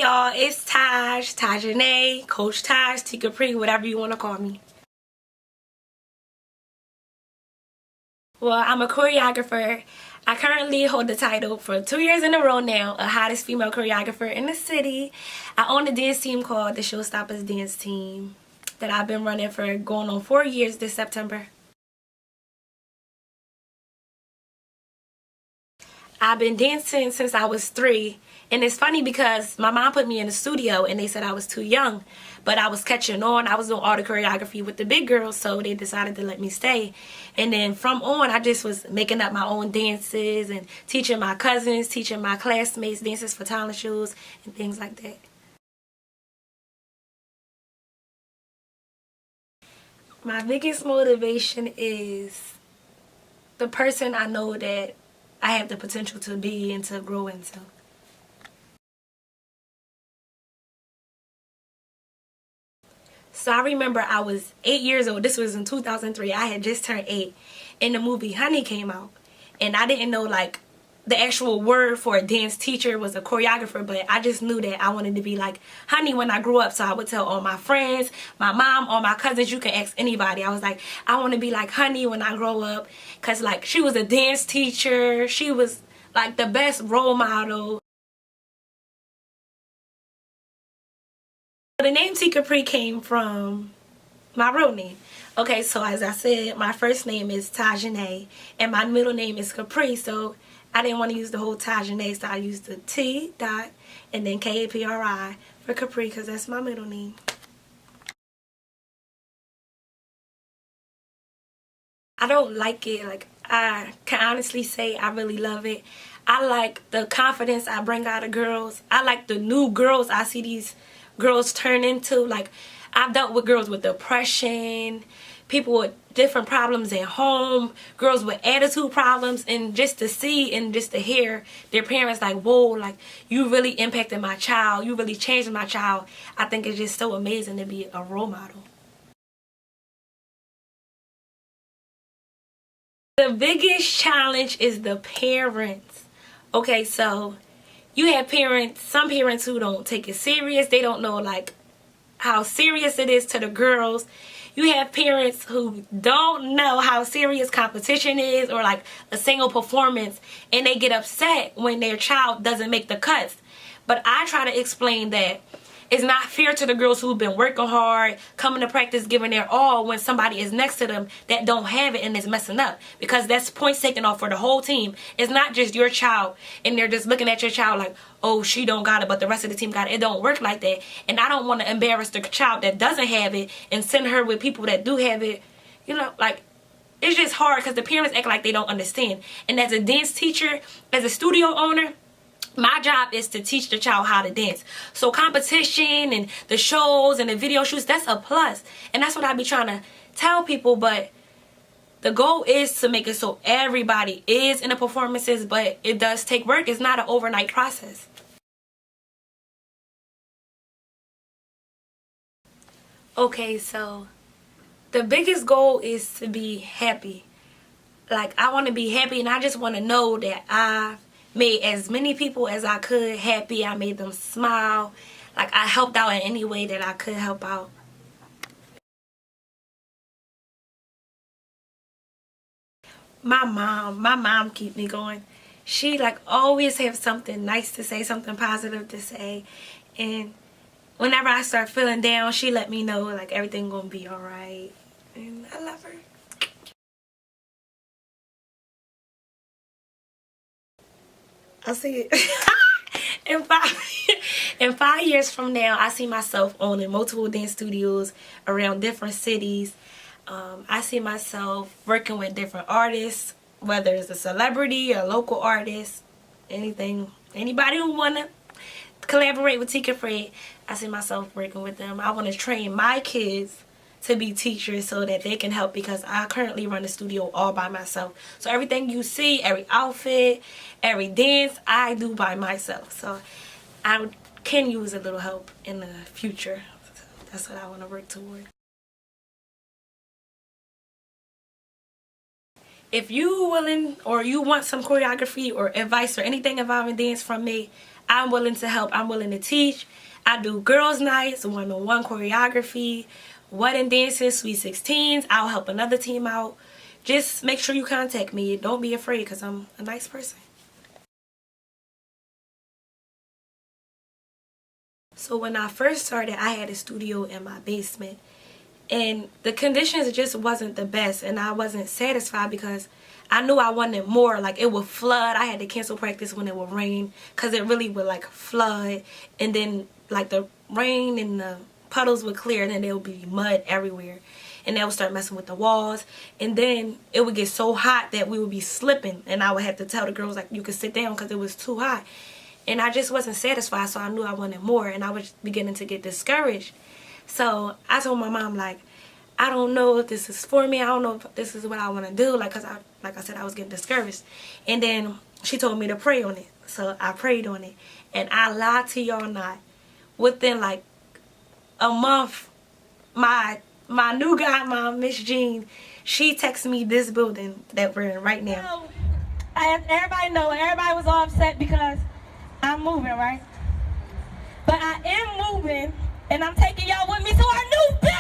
Y'all, it's Tajanae, Coach Taj, T.Kapri, whatever you want to call me. Well, I'm a choreographer. I currently hold the title for 2 years in a row now, a hottest female choreographer in the city. I own a dance team called the Showstoppers Dance Team that I've been running for going on 4 years this September. I've been dancing since I was 3, and it's funny because my mom put me in the studio and they said I was too young, but I was catching on. I was doing all the choreography with the big girls, so they decided to let me stay. And then from on, I just was making up my own dances and teaching my cousins, teaching my classmates dances for talent shows and things like that. My biggest motivation is the person I know that I have the potential to be and to grow into. So I remember I was 8 years old. This was in 2003. I had just turned 8. And the movie Honey came out. And I didn't know like the actual word for a dance teacher was a choreographer, but I just knew that I wanted to be like Honey when I grew up. So I would tell all my friends, my mom, all my cousins, you can ask anybody. I was like, I want to be like Honey when I grow up, because like she was a dance teacher. She was like the best role model. The name T.Kapri came from my real name. Okay, so as I said, my first name is Tajanae and my middle name is Kapri, so I didn't want to use the whole Tajanae, so I used the T dot and then Kapri for Kapri because that's my middle name. I don't like it. Like, I can honestly say I really love it. I like the confidence I bring out of girls. I like the new girls I see these girls turn into. Like, I've dealt with girls with depression, people with different problems at home, girls with attitude problems, and just to see and just to hear their parents like, whoa, like, you really impacted my child, you really changed my child. I think it's just so amazing to be a role model. The biggest challenge is the parents. Okay, so you have parents, some parents who don't take it serious. They don't know like how serious it is to the girls. You have parents who don't know how serious competition is or like a single performance, and they get upset when their child doesn't make the cuts. But I try to explain that it's not fair to the girls who've been working hard, coming to practice, giving their all when somebody is next to them that don't have it and is messing up. Because that's points taken off for the whole team. It's not just your child and they're just looking at your child like, oh, she don't got it, but the rest of the team got it. It don't work like that. And I don't want to embarrass the child that doesn't have it and send her with people that do have it. You know, like, it's just hard because the parents act like they don't understand. And as a dance teacher, as a studio owner, my job is to teach the child how to dance. So competition and the shows and the video shoots, that's a plus. And that's what I be trying to tell people. But the goal is to make it so everybody is in the performances, but it does take work. It's not an overnight process. Okay, so the biggest goal is to be happy. Like, I want to be happy, and I just want to know that I made as many people as I could happy. I made them smile. Like, I helped out in any way that I could help out. My mom keep me going. She like always have something nice to say, something positive to say. And whenever I start feeling down, she let me know like everything gonna be alright. And I love her. I see it. in five in 5 years from now, I see myself owning multiple dance studios around different cities. I see myself working with different artists, whether it's a celebrity or local artist, anything, anybody who wanna collaborate with T.Kapri, I see myself working with them. I want to train my kids to be teachers so that they can help, because I currently run the studio all by myself. So everything you see, every outfit, every dance, I do by myself. So I can use a little help in the future. So that's what I want to work toward. if you willing or you want some choreography or advice or anything involving dance from me, I'm willing to help. I'm willing to teach. I do girls' nights, one-on-one choreography, wedding dances, sweet 16s. I'll help another team out. Just make sure you contact me. Don't be afraid because I'm a nice person. So when I first started, I had a studio in my basement. And the conditions just wasn't the best. And I wasn't satisfied because I knew I wanted more. Like, it would flood. I had to cancel practice when it would rain because it really would, like, flood. And then, like, the rain and the puddles would clear and then there would be mud everywhere. And that would start messing with the walls. And then it would get so hot that we would be slipping. And I would have to tell the girls, like, you could sit down because it was too hot. And I just wasn't satisfied, so I knew I wanted more. And I was beginning to get discouraged. So I told my mom, like, I don't know if this is for me. I don't know if this is what I want to do. Like, because like I said, I was getting discouraged. And then she told me to pray on it. So I prayed on it. And I lied to y'all not. Within, like, a month, my new godmom, Miss Jean, she texted me this building that we're in right now. Everybody was all upset because I'm moving, right? But I am moving, and I'm taking y'all with me to our new building.